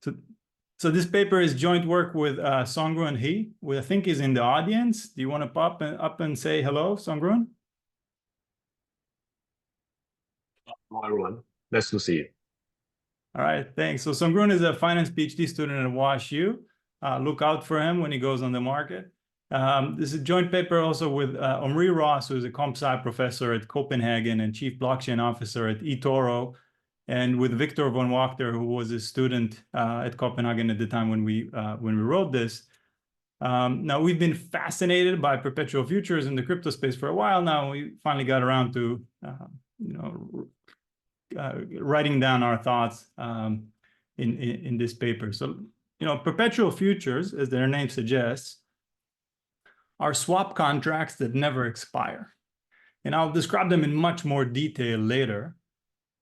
So, so this paper is joint work with Songrun He, who I think is in the audience. Do you want to pop up and say hello, Songrun? Hello, everyone. Nice to see you. All right, thanks. So Songrun is a finance PhD student at WashU. Look out for him when he goes on the market. This is a joint paper also with Omri Ross, who is a comp sci professor at Copenhagen and chief blockchain officer at eToro, and with Victor von Wachter, who was a student at Copenhagen at the time when we wrote this. Now, we've been fascinated by perpetual futures in the crypto space for a while now. We finally got around to writing down our thoughts in this paper. So, perpetual futures, as their name suggests, are swap contracts that never expire. And I'll describe them in much more detail later.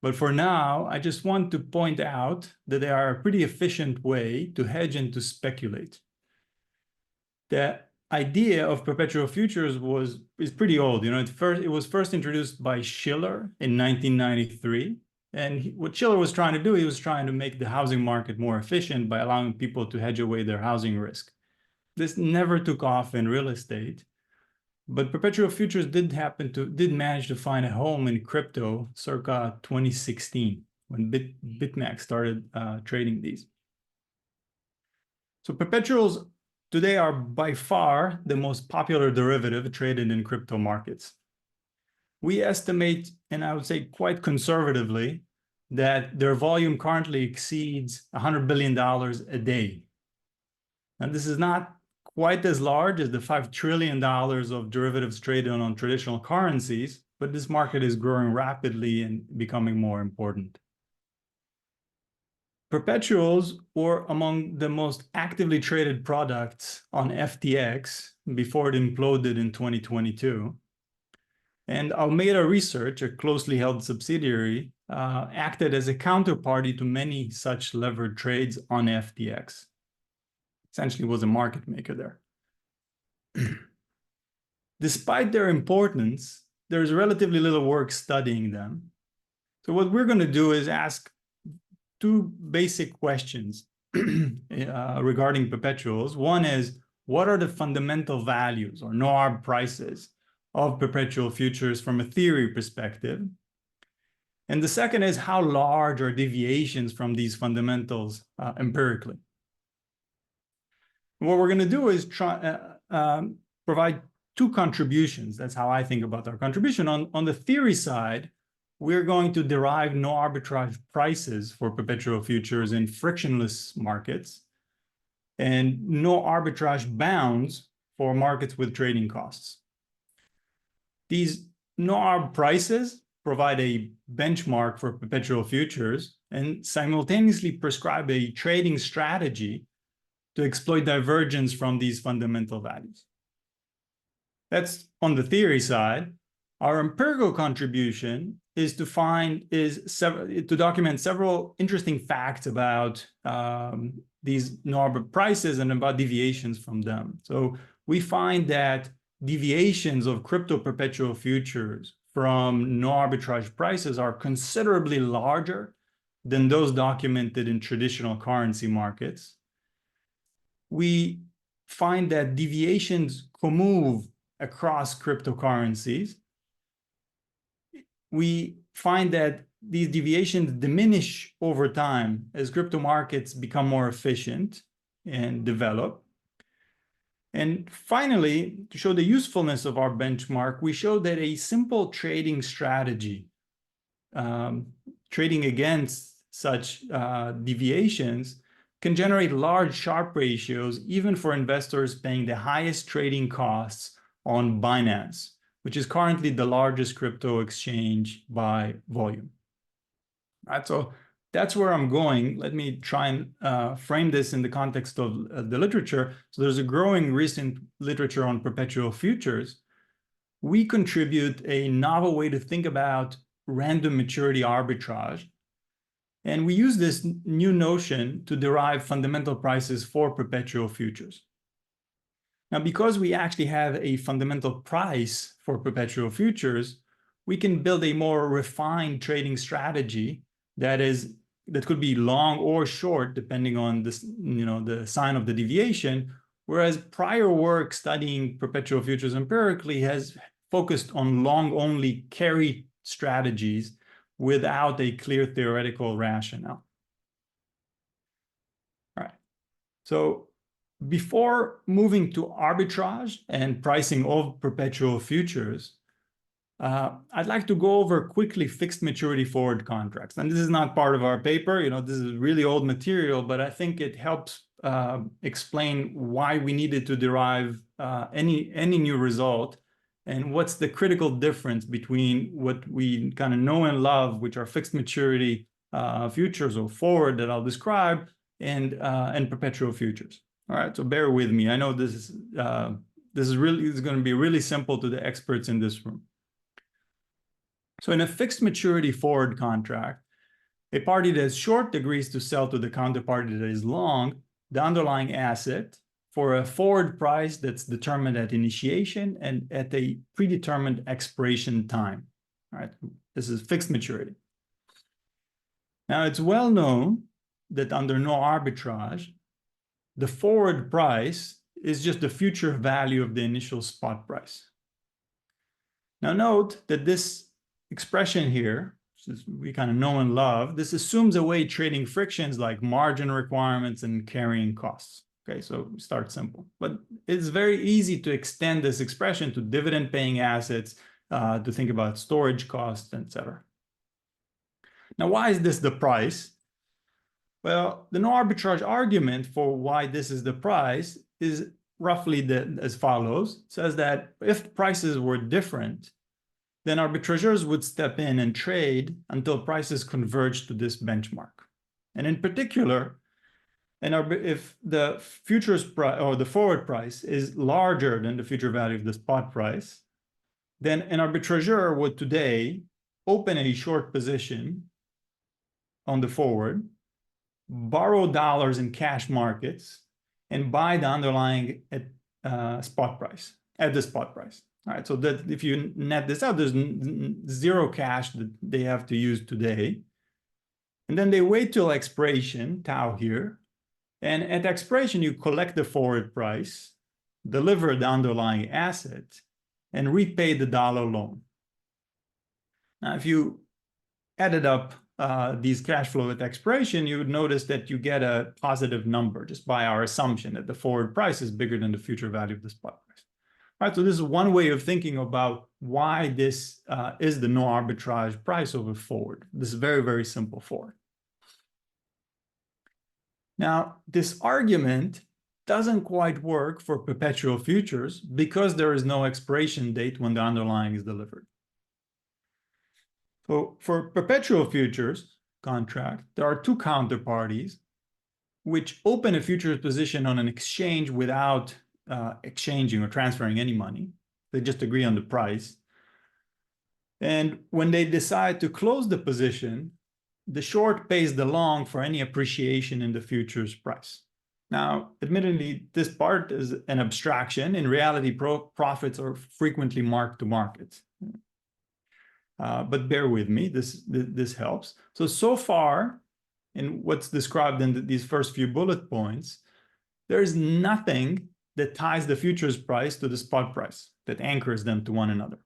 But for now, I just want to point out that they are a pretty efficient way to hedge and to speculate. The idea of perpetual futures is pretty old. It was first introduced by Schiller in 1993. And what Schiller was trying to do, he was trying to make the housing market more efficient by allowing people to hedge away their housing risk. This never took off in real estate, but perpetual futures did manage to find a home in crypto circa 2016 when BitMEX started trading these. So perpetuals today are by far the most popular derivative traded in crypto markets. We estimate, and I would say quite conservatively, that their volume currently exceeds $100 billion a day. And this is not quite as large as the $5 trillion of derivatives traded on traditional currencies, but this market is growing rapidly and becoming more important. Perpetuals were among the most actively traded products on FTX before it imploded in 2022. And Alameda Research, a closely held subsidiary, acted as a counterparty to many such levered trades on FTX. Essentially was a market maker there. Despite their importance, there's relatively little work studying them. So what we're going to do is ask two basic questions regarding perpetuals. One is, what are the fundamental values or no-arb prices of perpetual futures from a theory perspective? And the second is, how large are deviations from these fundamentals empirically? What we're going to do is provide two contributions. That's how I think about our contribution. On the theory side, we're going to derive no arbitrage prices for perpetual futures in frictionless markets and no arbitrage bounds for markets with trading costs. These no arb prices provide a benchmark for perpetual futures and simultaneously prescribe a trading strategy to exploit divergence from these fundamental values. That's on the theory side. Our empirical contribution is to document several interesting facts about these no-arb prices and about deviations from them. So we find that deviations of crypto perpetual futures from no arbitrage prices are considerably larger than those documented in traditional currency markets. We find that deviations commove across cryptocurrencies. We find that these deviations diminish over time as crypto markets become more efficient and develop. And finally, to show the usefulness of our benchmark, we show that a simple trading strategy, trading against such deviations, can generate large Sharpe ratios even for investors paying the highest trading costs on Binance, which is currently the largest crypto exchange by volume. All right, so that's where I'm going. Let me try and frame this in the context of the literature. So there's a growing recent literature on perpetual futures. We contribute a novel way to think about random maturity arbitrage. And we use this new notion to derive fundamental prices for perpetual futures. Now, because we actually have a fundamental price for perpetual futures, we can build a more refined trading strategy that is that could be long or short, depending on this, the sign of the deviation. Whereas prior work studying perpetual futures empirically has focused on long only carry strategies without a clear theoretical rationale. All right. So before moving to arbitrage and pricing of perpetual futures, I'd like to go over quickly fixed maturity forward contracts. And this is not part of our paper, this is really old material, but I think it helps explain why we needed to derive any new result and what's the critical difference between what we kind of know and love, which are fixed maturity futures or forward that I'll describe, and perpetual futures. All right, so bear with me. I know this is going to be really simple to the experts in this room. So in a fixed maturity forward contract, a party that is short agrees to sell to the counterparty that is long the underlying asset for a forward price that's determined at initiation and at a predetermined expiration time. All right, this is fixed maturity. Now, it's well known that under no arbitrage, the forward price is just the future value of the initial spot price. Now, note that this expression here, we kind of know and love, this assumes away trading frictions like margin requirements and carrying costs. Okay, so start simple. But it's very easy to extend this expression to dividend-paying assets, to think about storage costs, etc. Now, why is this the price? Well, the no arbitrage argument for why this is the price is roughly as follows. It says that if prices were different, then arbitrageurs would step in and trade until prices converge to this benchmark. And in particular, if the futures price or the forward price is larger than the future value of the spot price, then an arbitrageur would today open a short position on the forward, borrow dollars in cash markets, and buy the underlying at the spot price. All right, so that if you net this out, there's zero cash that they have to use today. And then they wait till expiration, tau here. And at expiration, you collect the forward price, deliver the underlying asset, and repay the dollar loan. Now, if you added up these cash flow at expiration, you would notice that you get a positive number just by our assumption that the forward price is bigger than the future value of the spot price. All right, so this is one way of thinking about why this is the no arbitrage price over forward. This is very, very simple forward. Now, this argument doesn't quite work for perpetual futures because there is no expiration date when the underlying is delivered. So for perpetual futures contract, there are two counterparties which open a futures position on an exchange without exchanging or transferring any money. They just agree on the price. And when they decide to close the position, the short pays the long for any appreciation in the futures price. Now, admittedly, this part is an abstraction. In reality, profits are frequently marked to market. But bear with me, this helps. So far, in what's described in these first few bullet points, there is nothing that ties the futures price to the spot price, that anchors them to one another.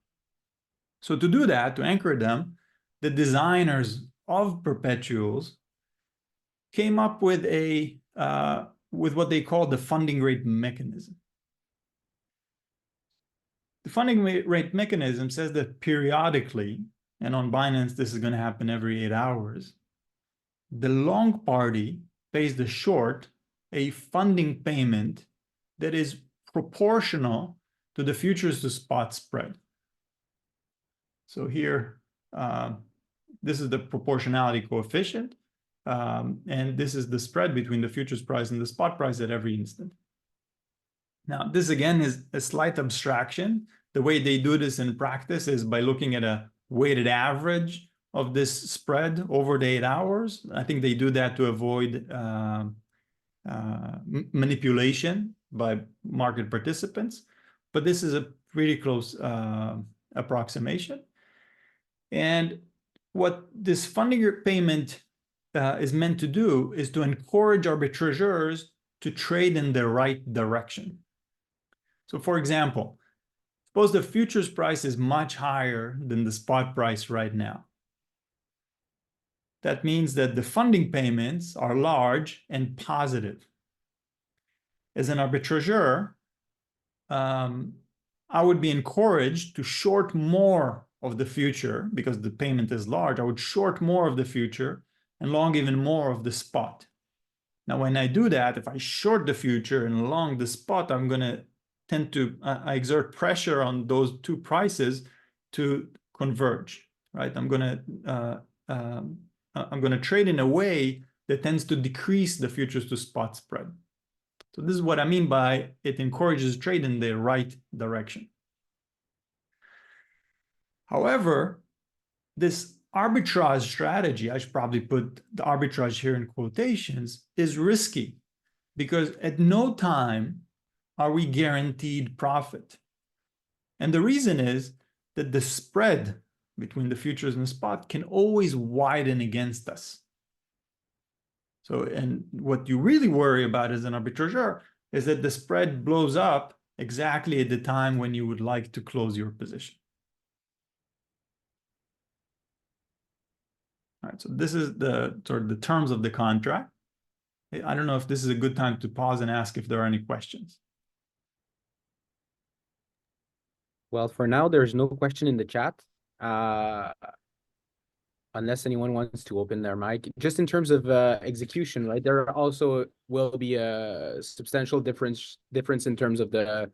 So to do that, to anchor them, the designers of perpetuals came up with with what they call the funding rate mechanism. The funding rate mechanism says that periodically, and on Binance this is going to happen every 8 hours, the long party pays the short a funding payment that is proportional to the futures to spot spread. So here, this is the proportionality coefficient, and this is the spread between the futures price and the spot price at every instant. Now, this again is a slight abstraction. The way they do this in practice is by looking at a weighted average of this spread over the 8 hours. I think they do that to avoid manipulation by market participants, but this is a pretty close approximation. And what this funding payment is meant to do is to encourage arbitrageurs to trade in the right direction. So for example, suppose the futures price is much higher than the spot price right now. That means that the funding payments are large and positive. As an arbitrageur, I would be encouraged to short more of the future because the payment is large. I would short more of the future and long even more of the spot. Now, when I do that, if I short the future and long the spot, I'm going to tend to exert pressure on those two prices to converge, right? I'm going to trade in a way that tends to decrease the futures to spot spread. So this is what I mean by it encourages trade in the right direction. However, this arbitrage strategy, I should probably put the arbitrage here in quotations, is risky because at no time are we guaranteed profit. And the reason is that the spread between the futures and the spot can always widen against us. So, and what you really worry about as an arbitrageur is that the spread blows up exactly at the time when you would like to close your position. All right, so this is the sort of the terms of the contract. I don't know if this is a good time to pause and ask if there are any questions. Well, for now, there's no question in the chat. Unless anyone wants to open their mic. Just in terms of execution, right? There also will be a substantial difference in terms of the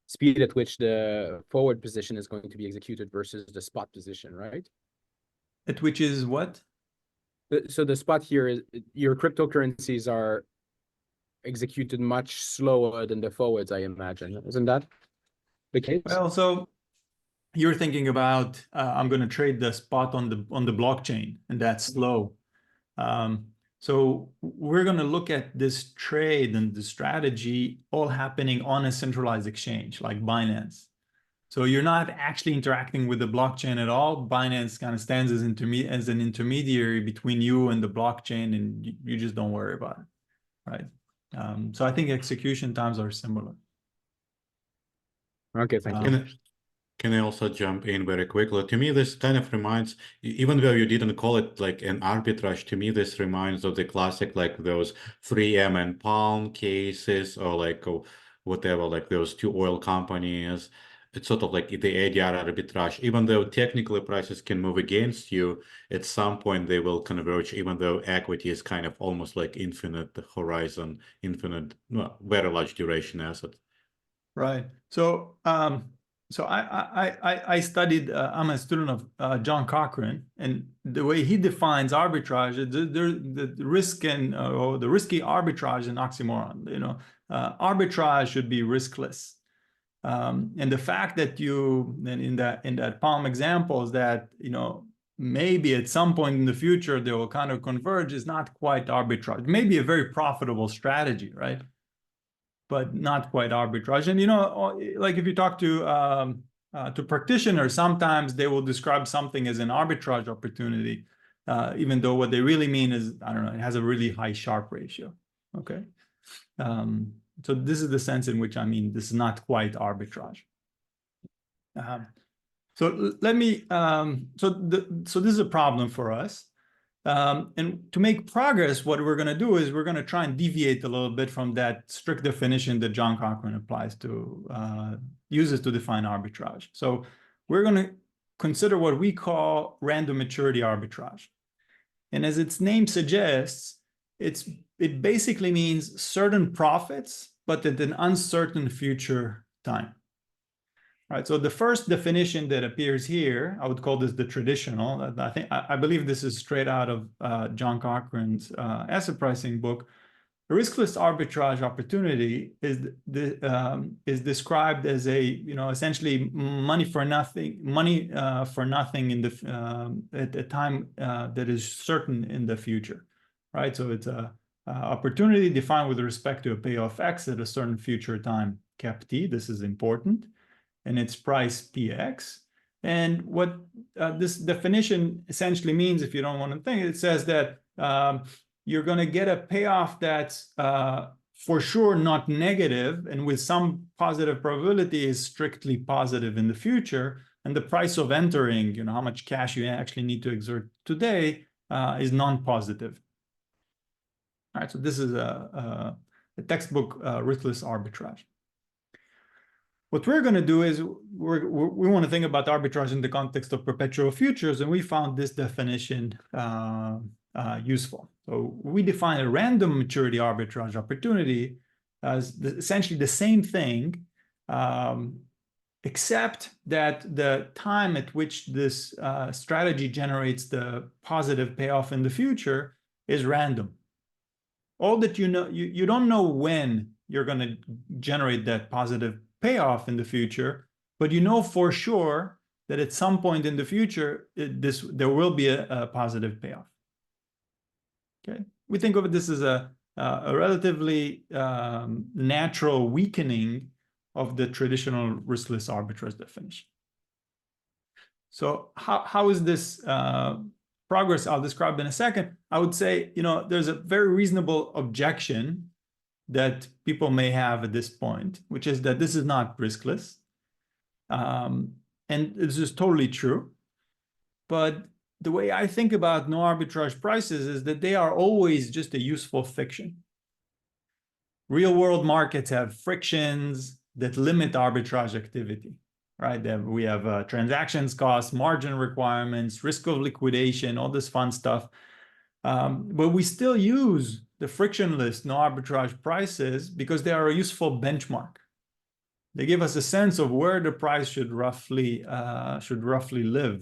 speed at which the forward position is going to be executed versus the spot position, right? At which is what? So the spot here is your cryptocurrencies are executed much slower than the forwards, I imagine. Isn't that the case? Well, so you're thinking about I'm going to trade the spot on the blockchain, and that's slow. So we're going to look at this trade and the strategy all happening on a centralized exchange like Binance. So you're not actually interacting with the blockchain at all. Binance kind of stands as an intermediary between you and the blockchain, and you just don't worry about it, right? So I think execution times are similar. Okay, thank you. Can I also jump in very quickly? To me, this kind of reminds, even though you didn't call it like an arbitrage, to me, this reminds of the classic, like those 3M and Palm cases, or like whatever, like those two oil companies. It's sort of like the ADR arbitrage. Even though technically prices can move against you, at some point they will converge, even though equity is kind of almost like infinite horizon, infinite, well, very large duration asset. Right. So I studied. I'm a student of John Cochran, and the way he defines arbitrage, the risk and or the risky arbitrage is an oxymoron. You know, arbitrage should be riskless. And the fact that in that Palm example is that, you know, maybe at some point in the future they will kind of converge is not quite arbitrage. Maybe a very profitable strategy, right? But not quite arbitrage. And, you know, like if you talk to practitioners, sometimes they will describe something as an arbitrage opportunity, even though what they really mean is, I don't know, it has a really high Sharpe ratio. Okay. So this is the sense in which I mean this is not quite arbitrage. So let me. So this is a problem for us, and to make progress, what we're going to do is we're going to try and deviate a little bit from that strict definition that John Cochran applies to uses to define arbitrage. So we're going to consider what we call random maturity arbitrage, and as its name suggests, it basically means certain profits, but at an uncertain future time. All right, so the first definition that appears here, I would call this the traditional. I believe this is straight out of John Cochran's asset pricing book. A riskless arbitrage opportunity is described as essentially money for nothing in the at a time that is certain in the future, right? So it's a opportunity defined with respect to a payoff X at a certain future time, cap T. This is important, and its price PX. And what this definition essentially means, if you don't want to think, it says that you're going to get a payoff that's for sure not negative, and with some positive probability is strictly positive in the future. And the price of entering, how much cash you actually need to exert today, is non-positive. All right, so this is a textbook riskless arbitrage. What we're going to do is we want to think about arbitrage in the context of perpetual futures, and we found this definition useful. So we define a random maturity arbitrage opportunity as essentially the same thing, except that the time at which this strategy generates the positive payoff in the future is random. All that you don't know when you're going to generate that positive payoff in the future, but you know for sure that at some point in the future, there will be a positive payoff. Okay, we think of this as a relatively natural weakening of the traditional riskless arbitrage definition. So how is this progress? I'll describe in a second. I would say, there's a very reasonable objection that people may have at this point, which is that this is not riskless. And this is totally true. But the way I think about no arbitrage prices is that they are always just a useful fiction. Real world markets have frictions that limit arbitrage activity, right? We have transactions costs, margin requirements, risk of liquidation, all this fun stuff. But we still use the frictionless no arbitrage prices because they are a useful benchmark. They give us a sense of where the price should roughly live.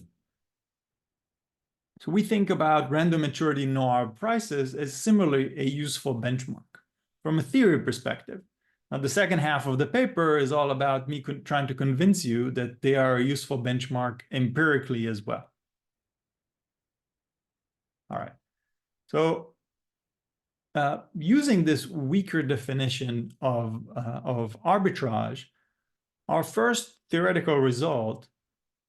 So we think about random maturity no arb prices as similarly a useful benchmark from a theory perspective. Now, the second half of the paper is all about me trying to convince you that they are a useful benchmark empirically as well. All right. So using this weaker definition of arbitrage, our first theoretical result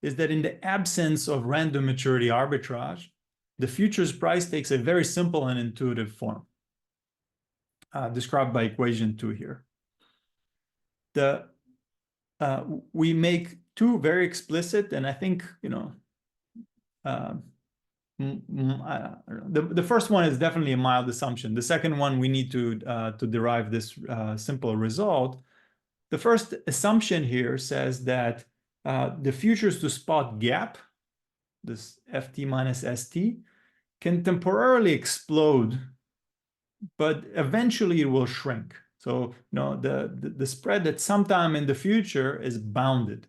is that in the absence of random maturity arbitrage, the futures price takes a very simple and intuitive form, described by equation 2 here. We make two very explicit, and I think, the first one is definitely a mild assumption. The second one, we need to derive this simple result. The first assumption here says that the futures to spot gap, this FT minus ST, can temporarily explode, but eventually it will shrink. So, the spread at some time in the future is bounded.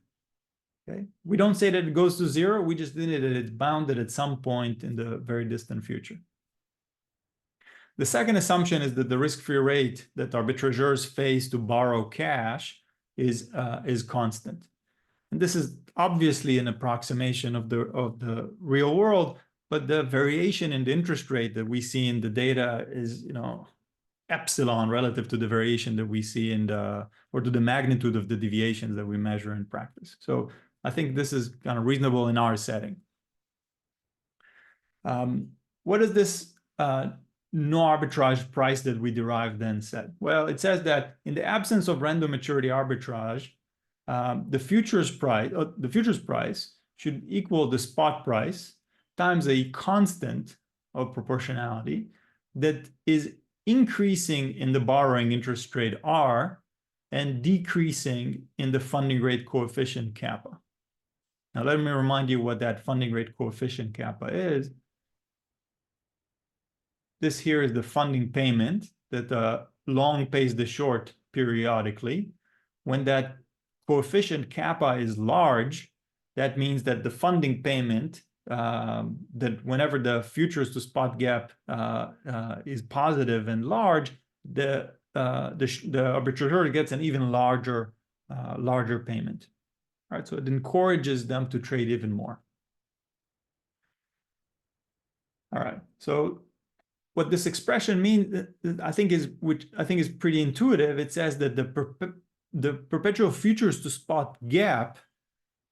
Okay, we don't say that it goes to zero. We just did it that it's bounded at some point in the very distant future. The second assumption is that the risk-free rate that arbitrageurs face to borrow cash is constant. And this is obviously an approximation of the real world, but the variation in the interest rate that we see in the data is, epsilon relative to the variation that we see or to the magnitude of the deviations that we measure in practice. So I think this is kind of reasonable in our setting. What is this no arbitrage price that we derived then said? Well, it says that in the absence of random maturity arbitrage, the futures price should equal the spot price times a constant of proportionality that is increasing in the borrowing interest rate R and decreasing in the funding rate coefficient kappa. Now, let me remind you what that funding rate coefficient kappa is. This here is the funding payment that the long pays the short periodically. When that coefficient kappa is large, that means that the funding payment, that whenever the futures to spot gap is positive and large, the arbitrageur gets an even larger payment. All right, so it encourages them to trade even more. All right, so what this expression means, which I think is pretty intuitive. It says that the perpetual futures to spot gap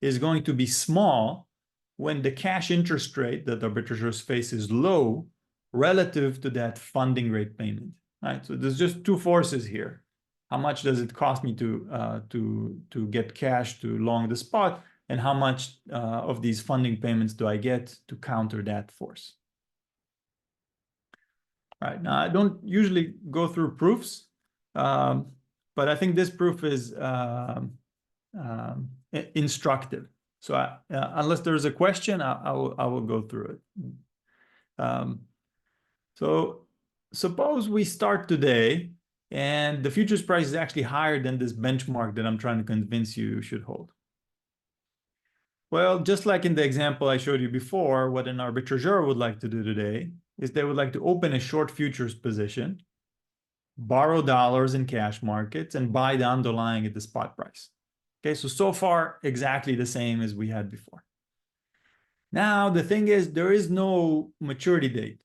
is going to be small when the cash interest rate that arbitrageurs face is low, relative to that funding rate payment, right? So there's just two forces here. How much does it cost me to get cash to long the spot, and how much of these funding payments do I get to counter that force? Right, now I don't usually go through proofs, but I think this proof is instructive. So unless there's a question, I will go through it. So suppose we start today and the futures price is actually higher than this benchmark that I'm trying to convince you should hold. Well, just like in the example I showed you before, what an arbitrageur would like to do today is they would like to open a short futures position, borrow dollars in cash markets, and buy the underlying at the spot price. Okay, so far, exactly the same as we had before. Now, the thing is, there is no maturity date.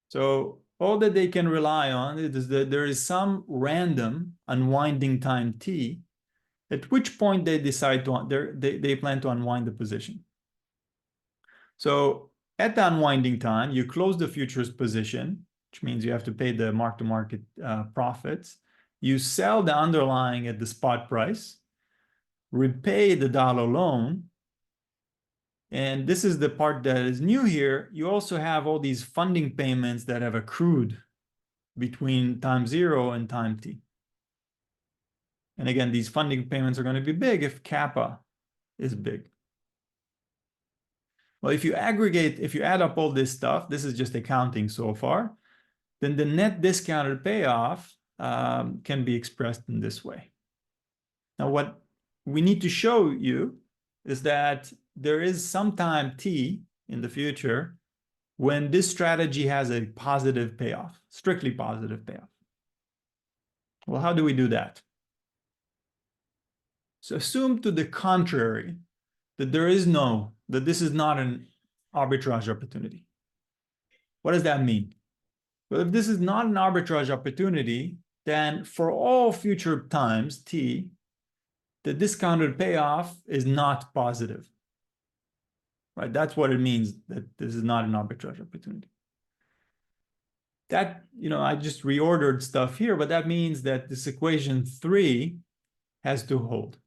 So all that they can rely on is that there is some random unwinding time t, at which point they decide to they plan to unwind the position. So at the unwinding time, you close the futures position, which means you have to pay the mark-to-market profits. You sell the underlying at the spot price, repay the dollar loan, and this is the part that is new here. You also have all these funding payments that have accrued between time 0 and time t. And again, these funding payments are going to be big if kappa is big. Well, if you add up all this stuff, this is just accounting so far, then the net discounted payoff can be expressed in this way. Now, what we need to show you is that there is some time t in the future when this strategy has a positive payoff, strictly positive payoff. Well, how do we do that? So assume to the contrary that this is not an arbitrage opportunity. What does that mean? Well, if this is not an arbitrage opportunity, then for all future times t, the discounted payoff is not positive. Right? That's what it means that this is not an arbitrage opportunity. That, I just reordered stuff here, but that means that this equation 3 has to hold.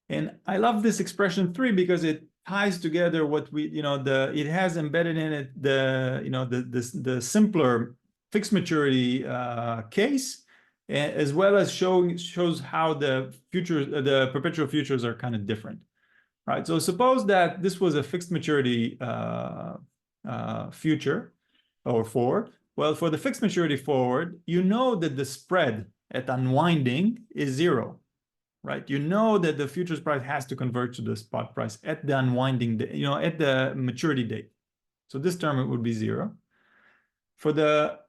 And I love this expression 3 because it ties together what we, it has embedded in it the simpler fixed maturity case, as well as shows how the perpetual futures are kind of different. Right, so suppose that this was a fixed maturity future or forward. Well, for the fixed maturity forward, you know that the spread at unwinding is 0, right? You know that the futures price has to convert to the spot price at the unwinding, at the maturity date. So this term it would be 0. For the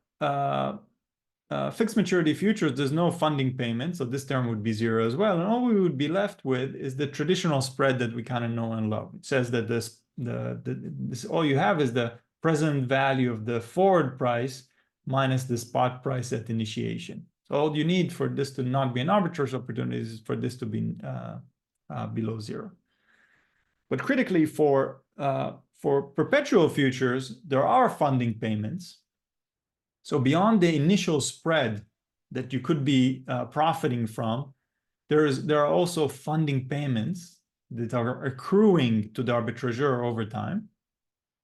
fixed maturity futures, there's no funding payment, so this term would be 0 as well. And all we would be left with is the traditional spread that we kind of know and love. It says that this all you have is the present value of the forward price minus the spot price at initiation. So all you need for this to not be an arbitrage opportunity is for this to be below 0. But critically, for perpetual futures, there are funding payments. So beyond the initial spread that you could be profiting from, there are also funding payments that are accruing to the arbitrageur over time.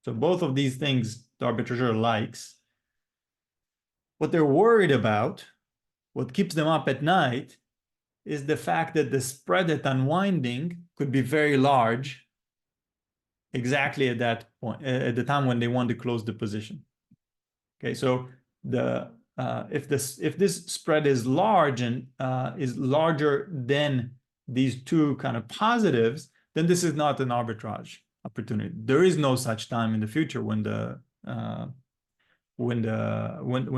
So both of these things the arbitrageur likes. What they're worried about, what keeps them up at night, is the fact that the spread at unwinding could be very large exactly at that point, at the time when they want to close the position. Okay, so if this spread is large and is larger than these two kind of positives, then this is not an arbitrage opportunity. There is no such time in the future when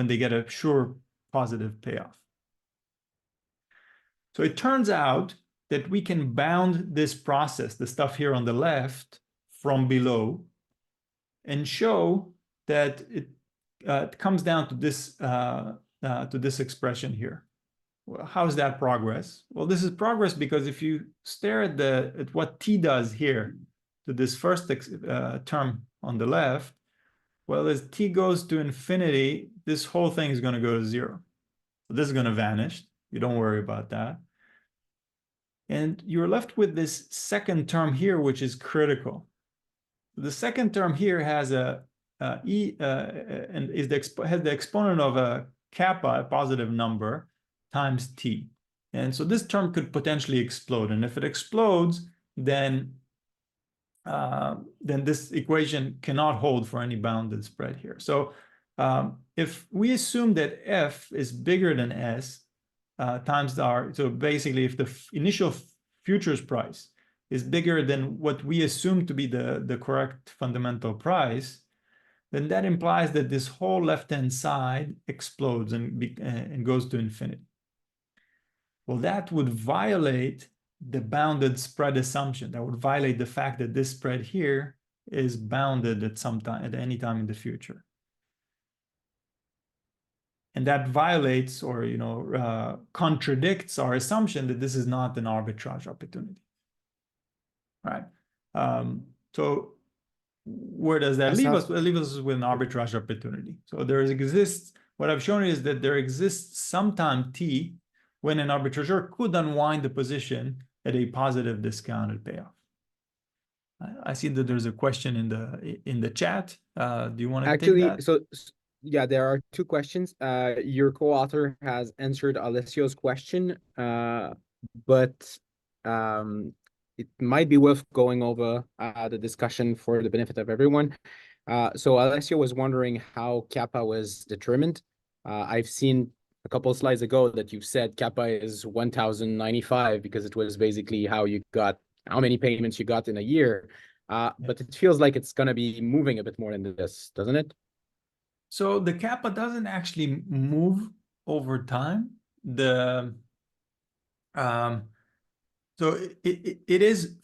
they get a sure positive payoff. So it turns out that we can bound this process, the stuff here on the left, from below, and show that it comes down to this expression here. Well, how is that progress? Well, this is progress because if you stare at what t does here to this first term on the left, Well, as t goes to infinity, this whole thing is going to go to 0. So this is going to vanish. You don't worry about that. And you're left with this second term here, which is critical. The second term here has and has the exponent of a kappa, a positive number, times t. And so this term could potentially explode. And if it explodes, then this equation cannot hold for any bounded spread here. So if we assume that f is bigger than s times r, so basically if the initial futures price is bigger than what we assume to be the correct fundamental price, then that implies that this whole left-hand side explodes and goes to infinity. Well, that would violate the bounded spread assumption. That would violate the fact that this spread here is bounded at some time, at any time in the future. And that violates or contradicts our assumption that this is not an arbitrage opportunity. Right. So where does that leave us? It leaves us with an arbitrage opportunity. So what I've shown is that there exists sometime t when an arbitrageur could unwind the position at a positive discounted payoff. I see that there's a question in the chat. Do you want to take that? So yeah, there are two questions. Your co-author has answered Alessio's question, but it might be worth going over the discussion for the benefit of everyone. So Alessio was wondering how kappa was determined. I've seen a couple of slides ago that you said kappa is 1095 because it was basically how many payments you got in a year. But it feels like it's going to be moving a bit more into this, doesn't it? So the kappa doesn't actually move over time. So it is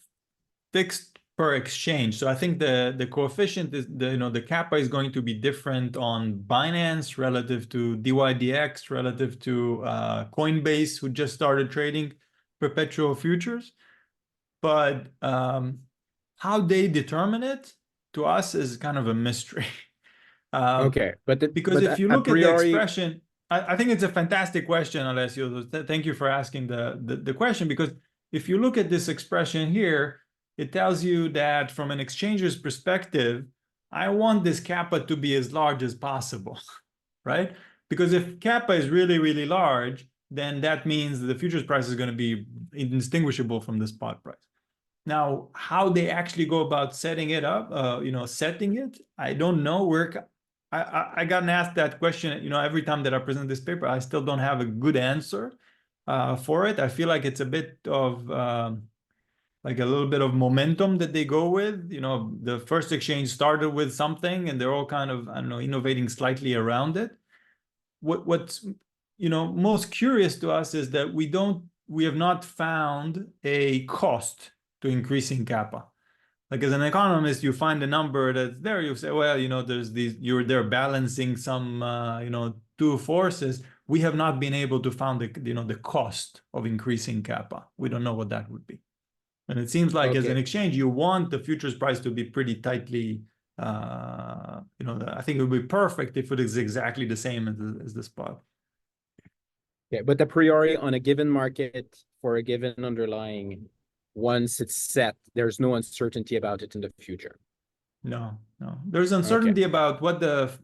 fixed per exchange. So I think the coefficient is the kappa is going to be different on Binance relative to DYDX relative to Coinbase, who just started trading perpetual futures. But how they determine it to us is kind of a mystery. Okay, because if you look at the expression, I think it's a fantastic question, Alessio. Thank you for asking the question, because if you look at this expression here, it tells you that from an exchanger's perspective, I want this kappa to be as large as possible, right? Because if kappa is really, really large, then that means the futures price is going to be indistinguishable from the spot price. Now, how they actually go about setting it up, setting it, I don't know. I gotten asked that question, every time that I present this paper. I still don't have a good answer for it. I feel like it's a bit of like a little bit of momentum that they go with. The first exchange started with something, and they're all kind of, I don't know, innovating slightly around it. What's most curious to us is that we have not found a cost to increasing kappa. Like, as an economist, you find a number that's there, you say, well, there's they're balancing some, two forces. We have not been able to find the cost of increasing kappa. We don't know what that would be. And it seems like as an exchange, you want the futures price to be pretty tightly, I think it would be perfect if it is exactly the same as the spot. Yeah, but a priori on a given market for a given underlying, once it's set, there's no uncertainty about it in the future. No. There's uncertainty about what this,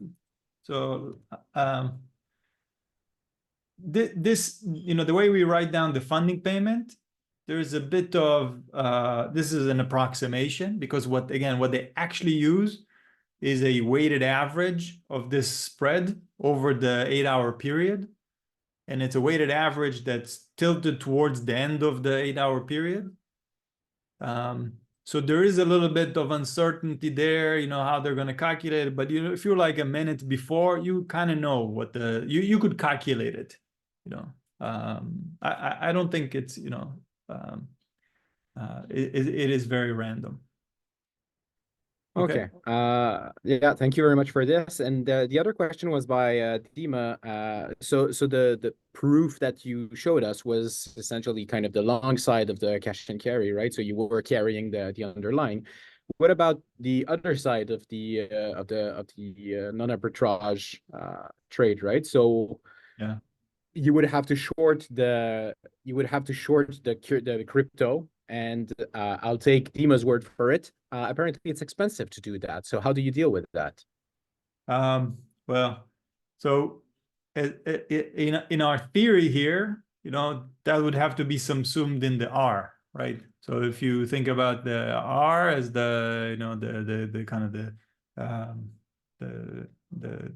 the way we write down the funding payment, there's a bit of, this is an approximation, because what they actually use is a weighted average of this spread over the 8-hour period. And it's a weighted average that's tilted towards the end of the 8-hour period. So there is a little bit of uncertainty there, how they're going to calculate it. But if you're like a minute before, you kind of know what you could calculate it. I don't think it's it is very random. Okay. Yeah, thank you very much for this. And the other question was by Dima. So the proof that you showed us was essentially kind of the long side of the cash and carry, right? So you were carrying the underlying. What about the other side of the non-arbitrage trade, right? So Yeah. you would have to short the crypto, and I'll take Dima's word for it. Apparently, it's expensive to do that. So how do you deal with that? Well, so in our theory here, that would have to be subsumed in the R, right? So if you think about the R as the the kind of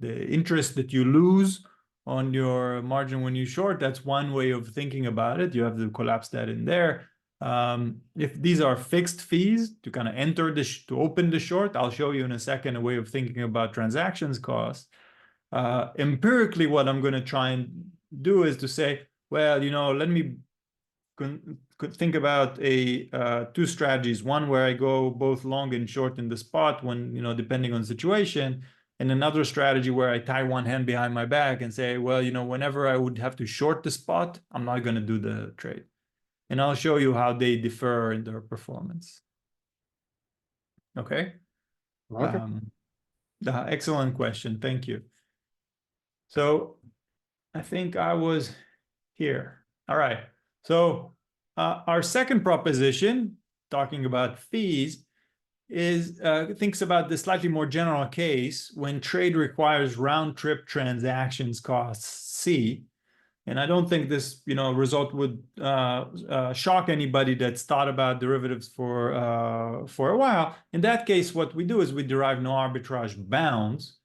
the interest that you lose on your margin when you short, that's one way of thinking about it. You have to collapse that in there. If these are fixed fees to kind of to open the short, I'll show you in a second a way of thinking about transactions costs. Empirically, what I'm going to try and do is to say, well, let me could think about two strategies. One where I go both long and short in the spot when, depending on the situation, and another strategy where I tie one hand behind my back and say, well, whenever I would have to short the spot, I'm not going to do the trade. And I'll show you how they differ in their performance. Okay. Okay. Excellent question. Thank you. So I think I was here. All right. So our second proposition, talking about fees, is thinks about the slightly more general case when trade requires round-trip transactions costs C. And I don't think this, result would shock anybody that's thought about derivatives for a while. In that case, what we do is we derive no arbitrage bounds.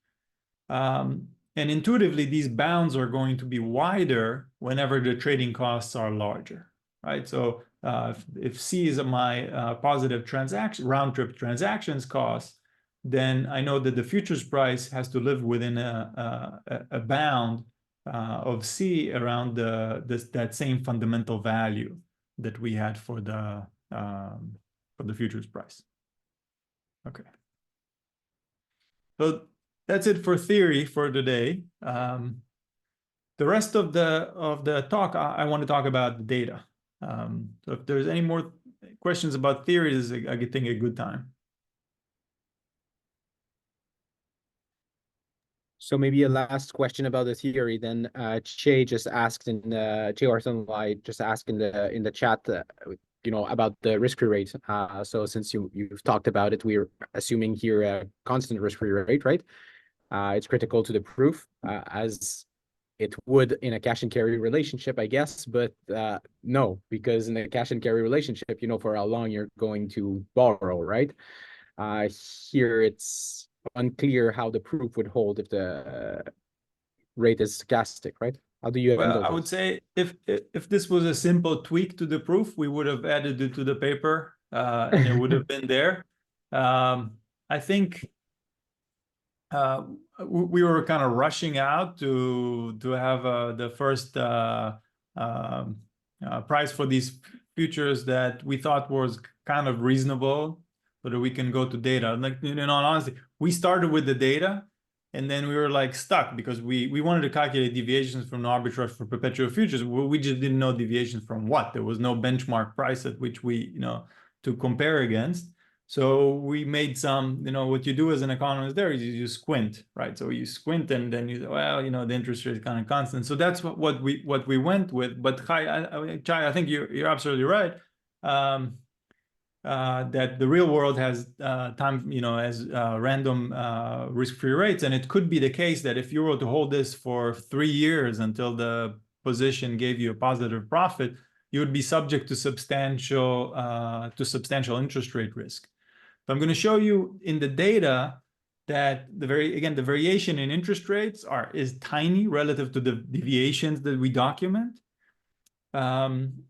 And intuitively, these bounds are going to be wider whenever the trading costs are larger, right? So if C is my positive round-trip transactions cost, then I know that the futures price has to live within a bound of C around that same fundamental value that we had for the futures price. Okay. So that's it for theory for today. The rest of the talk, I want to talk about the data. So if there's any more questions about theory, this is, I think, a good time. So maybe a last question about the theory. Then Che just asked Che Orson just asked in the chat, about the risk-free rate. So since you've talked about it, we're assuming here a constant risk-free rate, right? It's critical to the proof, as it would in a cash and carry relationship, I guess, but no, because in a cash and carry relationship, for how long you're going to borrow, right? Here it's unclear how the proof would hold if the rate is stochastic, right? How do you handle Well, I would say if this was a simple tweak to the proof, we would have added it to the paper, and it would have been there. I think we were kind of rushing out to have the first price for these futures that we thought was kind of reasonable, so that we can go to data. Like, honestly, we started with the data, and then we were like stuck because we wanted to calculate deviations from the arbitrage for perpetual futures. We just didn't know deviations from what. There was no benchmark price at which we, to compare against. So we made some, what you do as an economist there is you squint, right? So you squint and then you say, well, the interest rate is kind of constant. So that's what we went with. But Chai, I think you're absolutely right. That the real world has has random risk-free rates, and it could be the case that if you were to hold this for 3 years until the position gave you a positive profit, you would be subject to substantial interest rate risk. So I'm going to show you in the data that the variation in interest rates is tiny relative to the deviations that we document, and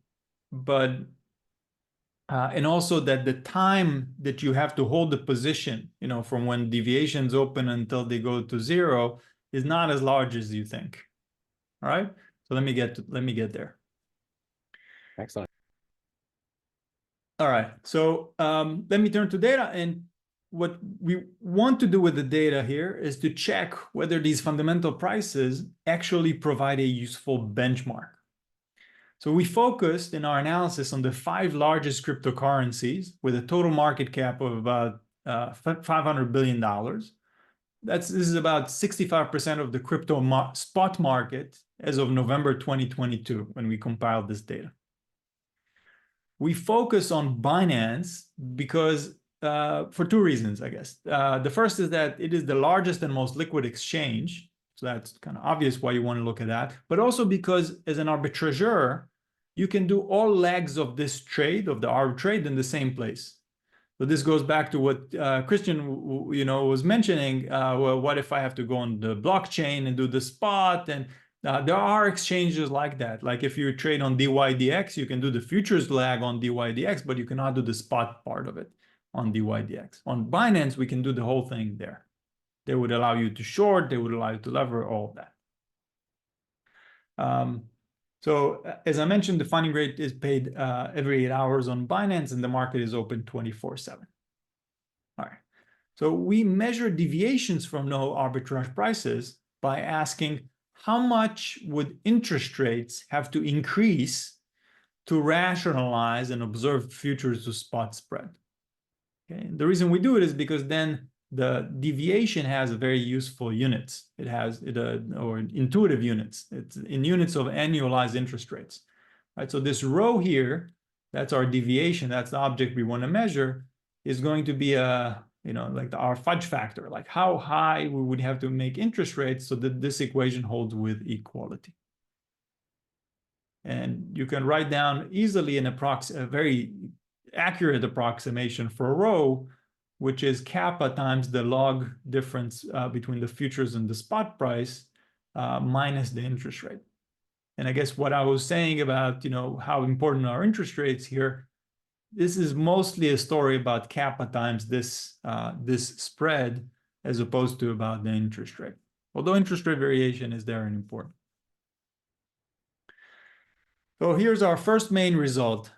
also that the time that you have to hold the position, from when deviations open until they go to zero, is not as large as you think. All right. So let me get there. Excellent. All right. So let me turn to data, and what we want to do with the data here is to check whether these fundamental prices actually provide a useful benchmark. So we focused in our analysis on the 5 largest cryptocurrencies with a total market cap of about $500 billion. This is about 65% of the crypto spot market as of November 2022 when we compiled this data. We focus on Binance because for two reasons, I guess. The first is that it is the largest and most liquid exchange. So that's kind of obvious why you want to look at that. But also because as an arbitrageur, you can do all legs of this trade, of the arb trade, in the same place. So this goes back to what Christian, was mentioning. Well, what if I have to go on the blockchain and do the spot? And there are exchanges like that. Like if you trade on DYDX, you can do the futures leg on DYDX, but you cannot do the spot part of it on DYDX. On Binance, we can do the whole thing there. They would allow you to short, they would allow you to lever, all of that. So as I mentioned, the funding rate is paid every 8 hours on Binance, and the market is open 24/7. All right. So we measure deviations from no arbitrage prices by asking how much would interest rates have to increase to rationalize an observed futures to spot spread. Okay. And the reason we do it is because then the deviation has very useful units. It has or intuitive units. It's in units of annualized interest rates, right? So this row here, that's our deviation. That's the object we want to measure. Is going to be like our fudge factor, like how high we would have to make interest rates so that this equation holds with equality. And you can write down easily a very accurate approximation for a row, which is kappa times the log difference between the futures and the spot price minus the interest rate. And I guess what I was saying about, how important are interest rates here, this is mostly a story about kappa times this spread as opposed to about the interest rate. Although interest rate variation is there and important. So here's our first main result.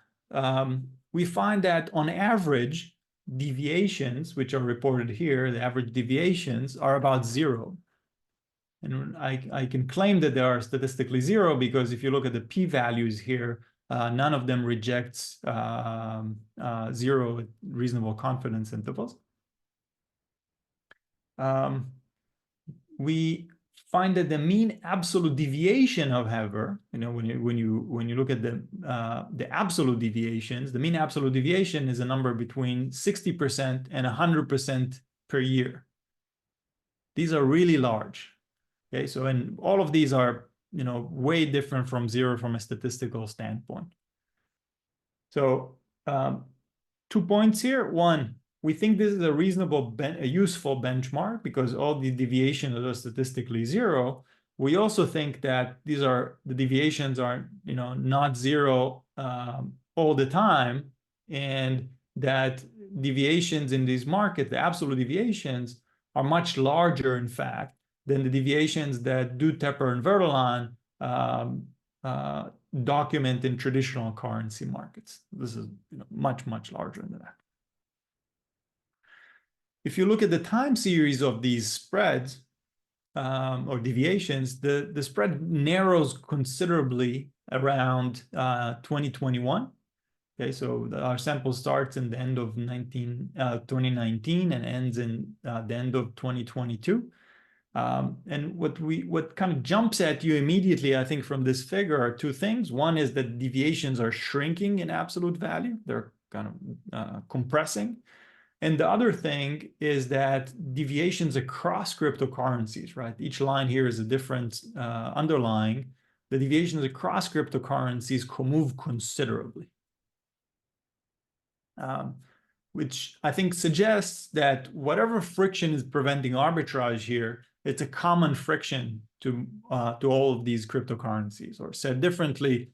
We find that on average, deviations, which are reported here, the average deviations are about 0. And I can claim that they are statistically 0 because if you look at the p-values here, none of them rejects 0 at reasonable confidence intervals. We find that the mean absolute deviation, however, when you look at the absolute deviations, the mean absolute deviation is a number between 60% and 100% per year. These are really large. Okay, so and all of these are way different from 0 from a statistical standpoint. So 2 points here. One, we think this is a reasonable, useful benchmark because all the deviations are statistically 0. We also think that the deviations are, not 0 all the time, and that deviations in these markets, the absolute deviations, are much larger, in fact, than the deviations that Du Tepper and Verdelan document in traditional currency markets. This is much, much larger than that. If you look at the time series of these spreads or deviations, the spread narrows considerably around 2021. Okay, so our sample starts in the end of 2019 and ends in the end of 2022. And what kind of jumps at you immediately, I think, from this figure are two things. One is that deviations are shrinking in absolute value. They're kind of compressing. And the other thing is that deviations across cryptocurrencies, right? Each line here is a different underlying. The deviations across cryptocurrencies move considerably, which I think suggests that whatever friction is preventing arbitrage here, it's a common friction to all of these cryptocurrencies. Or said differently,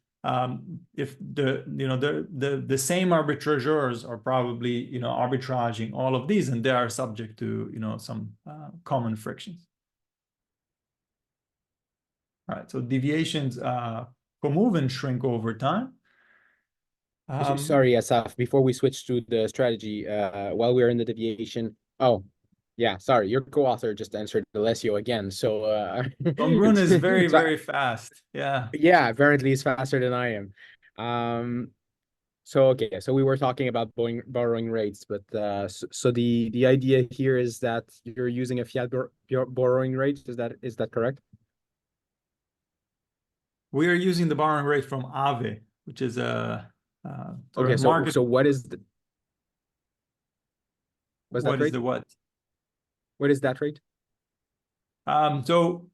if the same arbitrageurs are probably arbitraging all of these, and they are subject to some common frictions. All right, so deviations move and shrink over time. Sorry, Asaf, before we switch to the strategy, while we're in the deviation. Oh, yeah, sorry, your co-author just answered Alessio again. So Brun is very fast. Yeah. Yeah, apparently he's faster than I am. So okay, so we were talking about borrowing rates, but so the idea here is that you're using a fiat borrowing rate. Is that correct? We are using the borrowing rate from Aave, which is a sort Okay, of so market. what is what's that What is rate? the what? What is that rate? So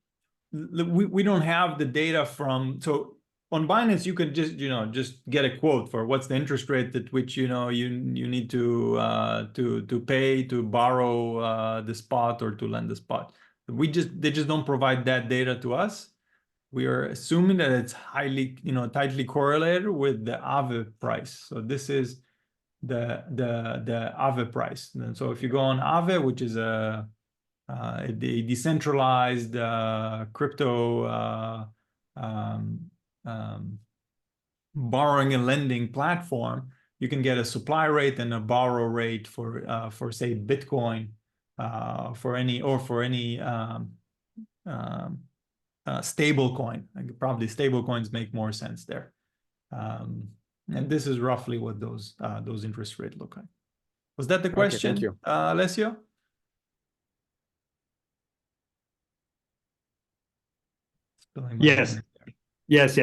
we don't have the data from, so on Binance you can just get a quote for what's the interest rate at which you need to pay to borrow the spot or to lend the spot. They just don't provide that data to us. We are assuming that it's highly tightly correlated with the Aave price. So this is the Aave price. And so if you go on Aave, which is a decentralized crypto borrowing and lending platform, you can get a supply rate and a borrow rate for say Bitcoin for any stable coin. Probably stable coins make more sense there. And this is roughly what those interest rates look like. Was that the question? Okay, thank you. Alessio? Yes. Yes.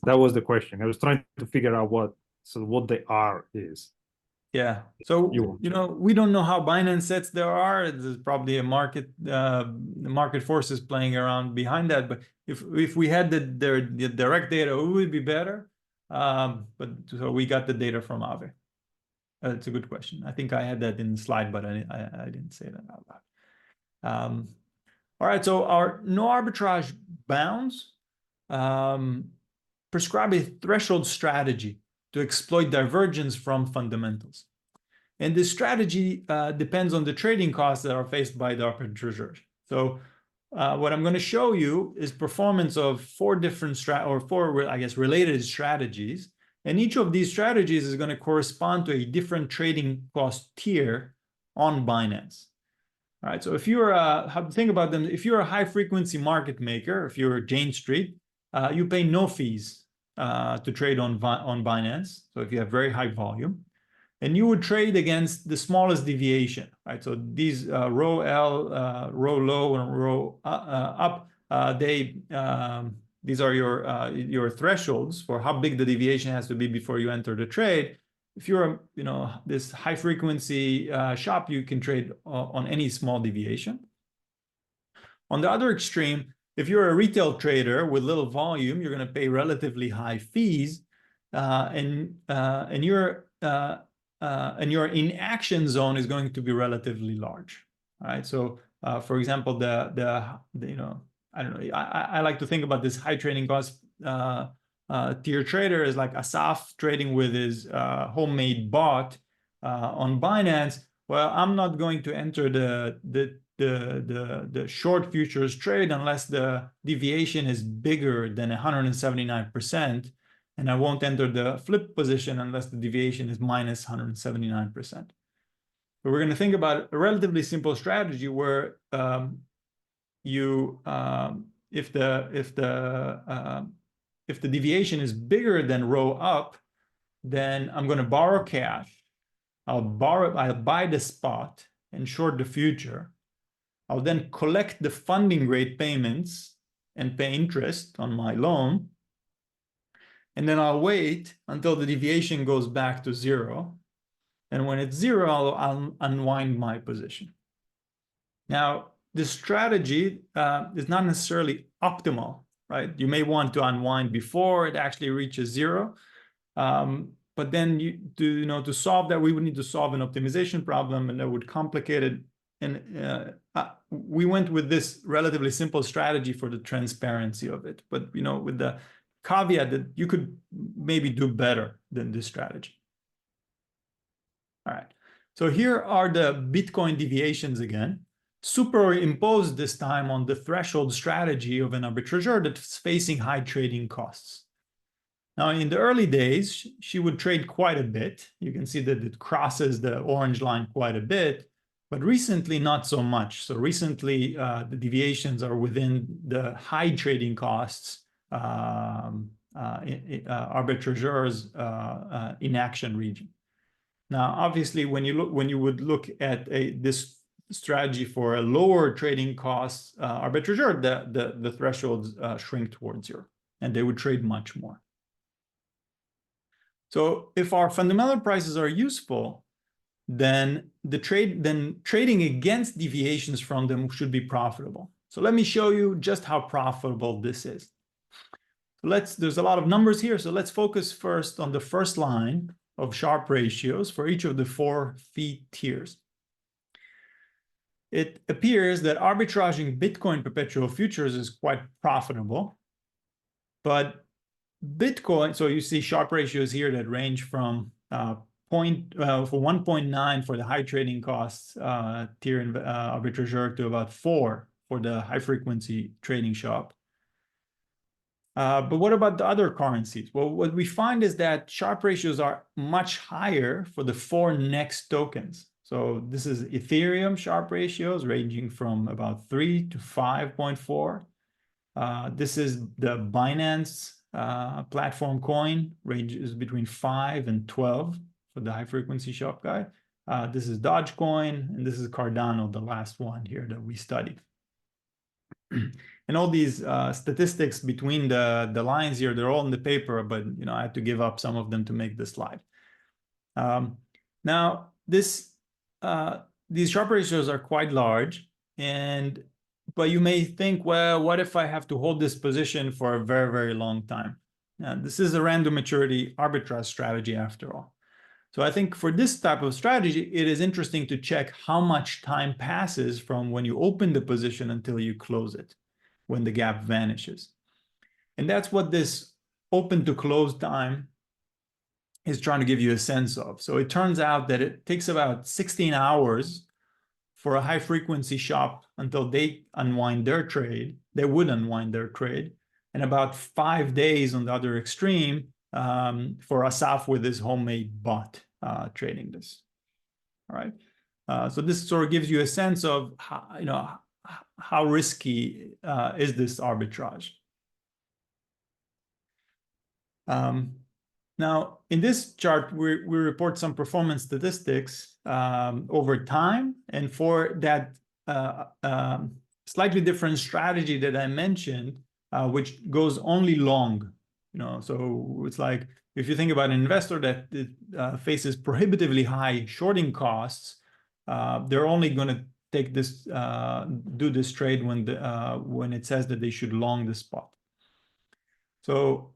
That was the question. I was trying to figure out what the R is. Yeah. So we don't know how Binance sets their R. There's probably a market forces playing around behind that. But if we had the direct data, it would be better. But so we got the data from Aave. It's a good question. I think I had that in the slide, but I didn't say that out loud. All right. So our no arbitrage bounds prescribe a threshold strategy to exploit divergence from fundamentals. And this strategy depends on the trading costs that are faced by the arbitrageurs. So what I'm going to show you is performance of four related strategies. And each of these strategies is going to correspond to a different trading cost tier on Binance. All right, so if you're think about them, if you're a high frequency market maker, if you're Jane Street, you pay no fees to trade on Binance. So if you have very high volume, and you would trade against the smallest deviation, right? So these row L, row low, and row up, these are your thresholds for how big the deviation has to be before you enter the trade. If you're this high frequency shop, you can trade on any small deviation. On the other extreme, if you're a retail trader with little volume, you're going to pay relatively high fees, and your inaction zone is going to be relatively large. All right. So, for example, I don't know. I like to think about this high trading cost tier trader is like Asaf trading with his homemade bot on Binance. Well, I'm not going to enter the short futures trade unless the deviation is bigger than 179%, and I won't enter the flip position unless the deviation is minus 179%. But we're going to think about a relatively simple strategy where if the deviation is bigger than row up, then I'm going to borrow cash. I'll buy the spot and short the future. I'll then collect the funding rate payments and pay interest on my loan. And then I'll wait until the deviation goes back to zero. And when it's zero, I'll unwind my position. Now, this strategy is not necessarily optimal, right? You may want to unwind before it actually reaches zero. But then to solve that, we would need to solve an optimization problem, and that would complicate it. And we went with this relatively simple strategy for the transparency of it, but with the caveat that you could maybe do better than this strategy. All right, so here are the Bitcoin deviations again, superimposed this time on the threshold strategy of an arbitrageur that's facing high trading costs. Now, in the early days, she would trade quite a bit. You can see that it crosses the orange line quite a bit, but recently not so much. So recently, the deviations are within the high trading costs arbitrageurs inaction region. Now, obviously, when you would look at this strategy for a lower trading cost arbitrageur, the thresholds shrink towards zero, and they would trade much more. So if our fundamental prices are useful, then trading against deviations from them should be profitable. So let me show you just how profitable this is. There's a lot of numbers here, so let's focus first on the first line of Sharpe ratios for each of the 4 fee tiers. It appears that arbitraging Bitcoin perpetual futures is quite profitable, but Bitcoin, so you see Sharpe ratios here that range from for 1.9 for the high trading costs tier arbitrageur to about 4 for the high frequency trading shop. But what about the other currencies? Well, what we find is that Sharpe ratios are much higher for the 4 next tokens. So this is Ethereum Sharpe ratios ranging from about 3 to 5.4. This is the Binance platform coin, ranges between 5 and 12 for the high frequency shop guy. This is Dogecoin, and this is Cardano, the last one here that we studied. And all these statistics between the lines here, they're all in the paper, but I had to give up some of them to make this slide. Now, these Sharpe ratios are quite large, but you may think, well, what if I have to hold this position for a very, very long time? This is a random maturity arbitrage strategy after all. So I think for this type of strategy, it is interesting to check how much time passes from when you open the position until you close it, when the gap vanishes. And that's what this open to close time is trying to give you a sense of. So it turns out that it takes about 16 hours for a high frequency shop until they unwind their trade. They would unwind their trade, and about 5 days on the other extreme for Asaf with his homemade bot trading this. All right. So this sort of gives you a sense of how risky is this arbitrage. Now, in this chart, we report some performance statistics over time, and for that slightly different strategy that I mentioned, which goes only long. So it's like if you think about an investor that faces prohibitively high shorting costs, they're only going to take this, do this trade when it says that they should long the spot. So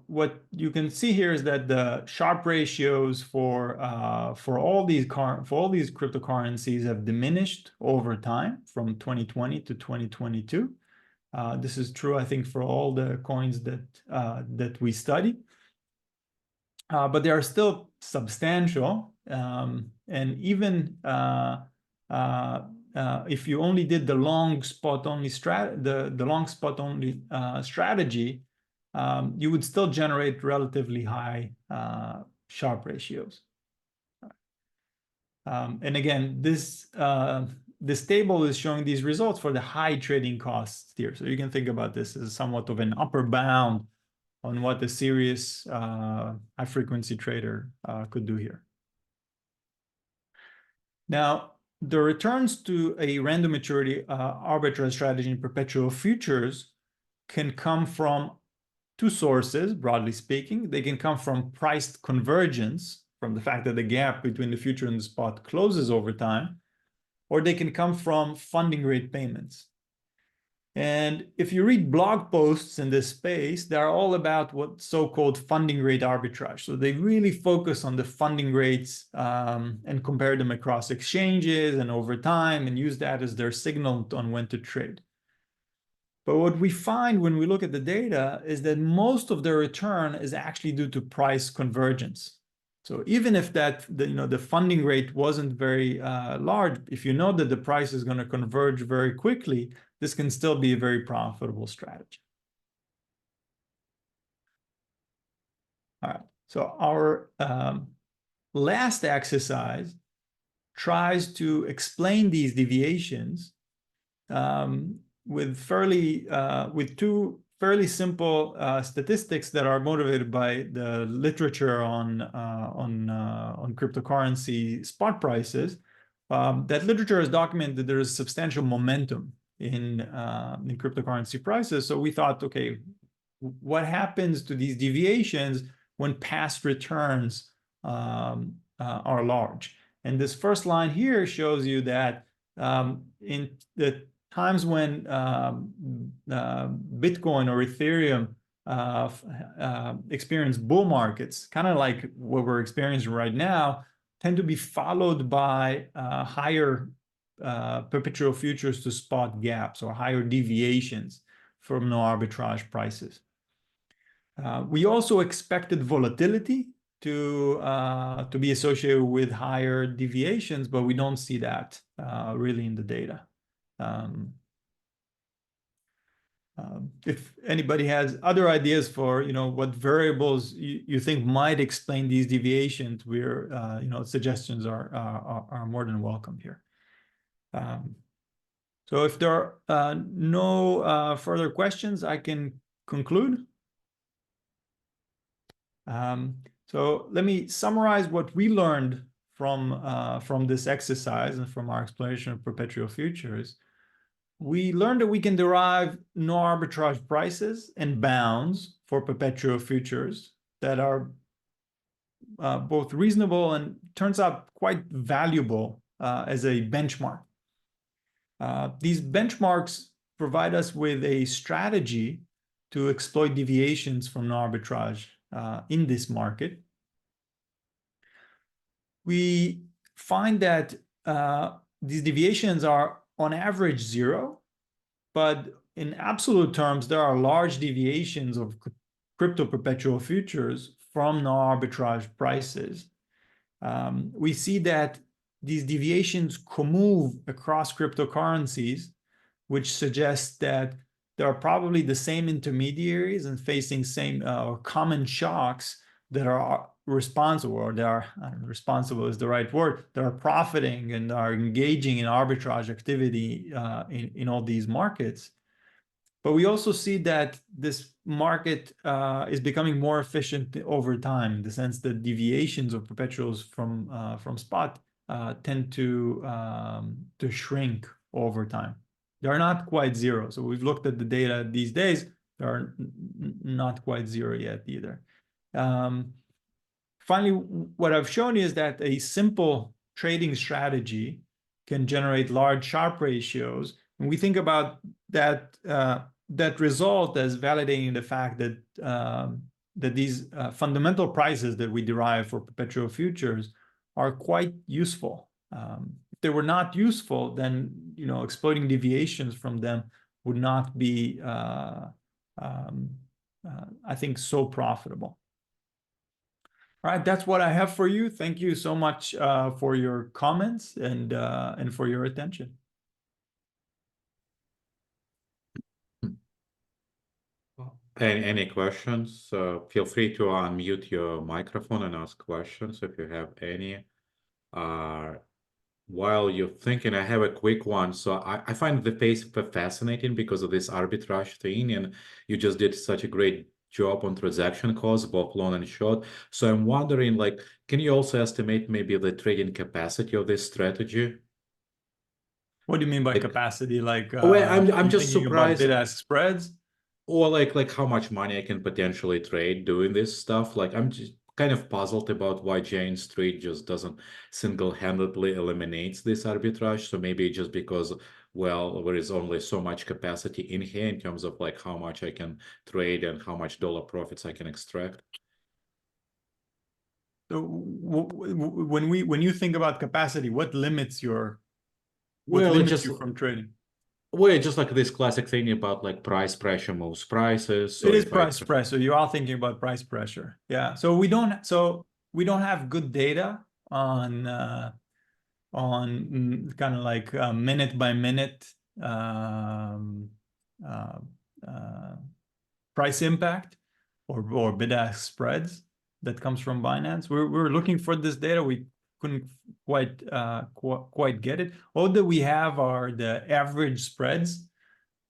what you can see here is that the Sharpe ratios for all these cryptocurrencies have diminished over time from 2020 to 2022. This is true, I think, for all the coins that we study. But they are still substantial, and even if you only did the long spot only strategy, you would still generate relatively high Sharpe ratios. And again, this table is showing these results for the high trading costs here. So you can think about this as somewhat of an upper bound on what a serious high frequency trader could do here. Now, the returns to a random maturity arbitrage strategy in perpetual futures can come from 2 sources, broadly speaking. They can come from priced convergence, from the fact that the gap between the future and the spot closes over time, or they can come from funding rate payments. And if you read blog posts in this space, they're all about what so-called funding rate arbitrage. So they really focus on the funding rates and compare them across exchanges and over time and use that as their signal on when to trade. But what we find when we look at the data is that most of the return is actually due to price convergence. So even if the funding rate wasn't very large, if you know that the price is going to converge very quickly, this can still be a very profitable strategy. All right. So our last exercise tries to explain these deviations with 2 fairly simple statistics that are motivated by the literature on cryptocurrency spot prices. That literature has documented that there is substantial momentum in cryptocurrency prices. So we thought, okay, what happens to these deviations when past returns are large? And this first line here shows you that in the times when Bitcoin or Ethereum experience bull markets, kind of like what we're experiencing right now, tend to be followed by higher perpetual futures to spot gaps or higher deviations from no arbitrage prices. We also expected volatility to be associated with higher deviations, but we don't see that really in the data. If anybody has other ideas for what variables you think might explain these deviations, we're suggestions are more than welcome here. So if there are no further questions, I can conclude. So let me summarize what we learned from this exercise and from our exploration of perpetual futures. We learned that we can derive no arbitrage prices and bounds for perpetual futures that are both reasonable and turns out quite valuable as a benchmark. These benchmarks provide us with a strategy to exploit deviations from no arbitrage in this market. We find that these deviations are on average zero, but in absolute terms, there are large deviations of crypto perpetual futures from no arbitrage prices. We see that these deviations commove across cryptocurrencies, which suggests that there are probably the same intermediaries and facing same or common shocks that are responsible, or they are, responsible is the right word, that are profiting and are engaging in arbitrage activity in all these markets. But we also see that this market is becoming more efficient over time, in the sense that deviations of perpetuals from spot tend to shrink over time. They're not quite zero. So we've looked at the data these days. They're not quite zero yet either. Finally, what I've shown you is that a simple trading strategy can generate large Sharpe ratios. And we think about that result as validating the fact that that these fundamental prices that we derive for perpetual futures are quite useful. If they were not useful, then exploiting deviations from them would not be, I think, so profitable. All right, that's what I have for you. Thank you so much for your comments and for your attention. Any questions? Feel free to unmute your microphone and ask questions if you have any. While you're thinking, I have a quick one. So I find the paper fascinating because of this arbitrage thing, and you just did such a great job on transaction costs, both long and short. So I'm wondering, like, can you also estimate maybe the trading capacity of this strategy? What do you mean by capacity? Like, well, I'm just thinking surprised. about bid-ask spreads? Or like how much money I can potentially trade doing this stuff. Like I'm just kind of puzzled about why Jane Street just doesn't single-handedly eliminates this arbitrage. So maybe just because, well, there is only so much capacity in here in terms of like how much I can trade and how much dollar profits I can extract. So when you think about capacity, what limits you from trading? Well, just like this classic thing about like price pressure moves prices. So it is price pressure. You are thinking about price pressure. Yeah. So we don't have good data on kind of like minute by minute price impact or bid-ask spreads that comes from Binance. We're looking for this data. We couldn't quite get it. All that we have are the average spreads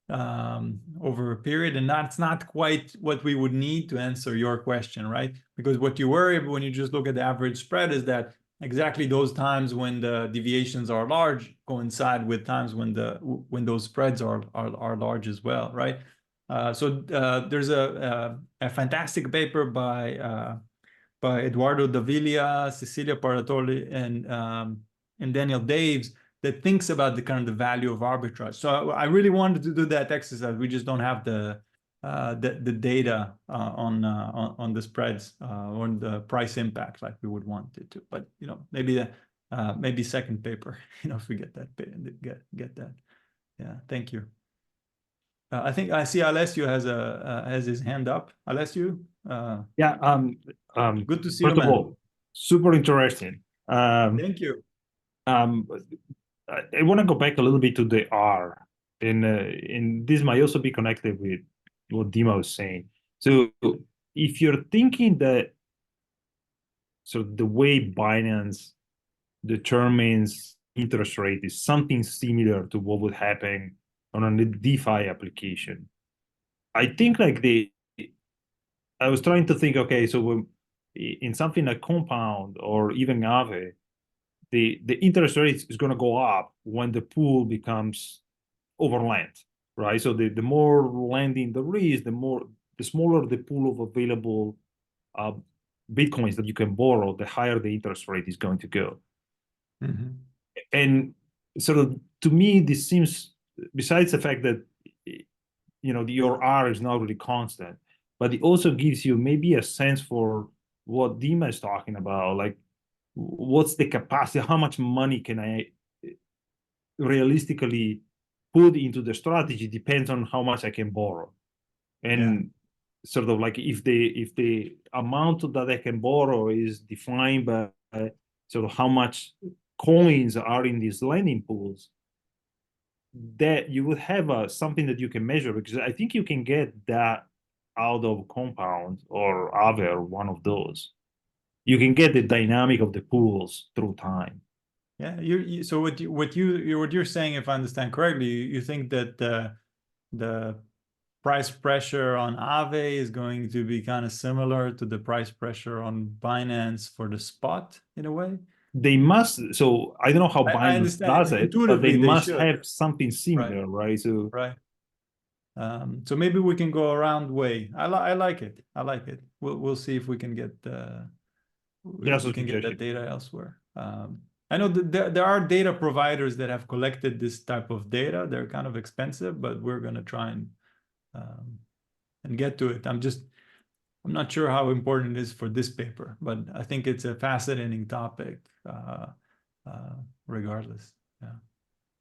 over a period, and that's not quite what we would need to answer your question, right? Because what you worry when you just look at the average spread is that exactly those times when the deviations are large coincide with times when those spreads are large as well, right? There's a fantastic paper by Eduardo Davila, Cecilia Paratoli, and Daniel Daves that thinks about the kind of the value of arbitrage. So I really wanted to do that exercise. We just don't have the data on the spreads on the price impact like we would want it to. But you know, maybe second paper, you know, if we get that get that. Yeah, thank you. I think I see Alessio has his hand up. Alessio, Yeah. good to see you, First of man. all, super interesting. Thank you. I want to go back a little bit to the R, and this might also be connected with what Dima was saying. So if you're thinking that, so the way Binance determines interest rate is something similar to what would happen on a DeFi application, I think like I was trying to think, okay, so when, in something like Compound or even Aave, the interest rate is going to go up when the pool becomes overlent, right? So the more lending there is, the smaller the pool of available Bitcoins that you can borrow, the higher the interest rate is going to go. Mm-hmm. And sort of to me, this seems, besides the fact that you know your R is not really constant, but it also gives you maybe a sense for what Dima is talking about, like what's the capacity, how much money can I realistically put into the strategy depends on how much I can borrow. And sort of like if the amount that I can borrow is defined by sort of how much coins are in these lending pools, that you would have something that you can measure, because I think you can get that out of Compound or Aave or one of those. You can get the dynamic of the pools through time. Yeah, so what you're saying, if I understand correctly, you think that the price pressure on Aave is going to be kind of similar to the price pressure on Binance for the spot in a way? They must, so I don't know how I Binance understand. does it, but Intuitively, they they must should. have something similar, right? So Right. So maybe we can go around way. I like it. I like it. We'll see if we can get just a we can get that suggestion. data elsewhere. I know that there are data providers that have collected this type of data. They're kind of expensive, but we're going to try and get to it. I'm not sure how important it is for this paper, but I think it's a fascinating topic regardless.